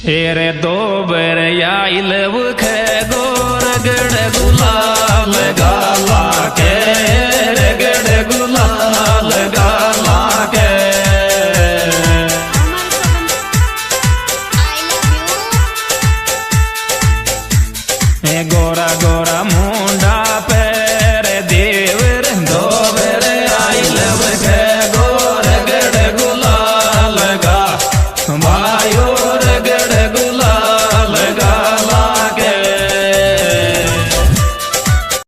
हेरे दो बर आइल खे गोर गड़ गुलाल गाला के रगड़ गुलाल गाला के गोरा गोरा मुंडा पे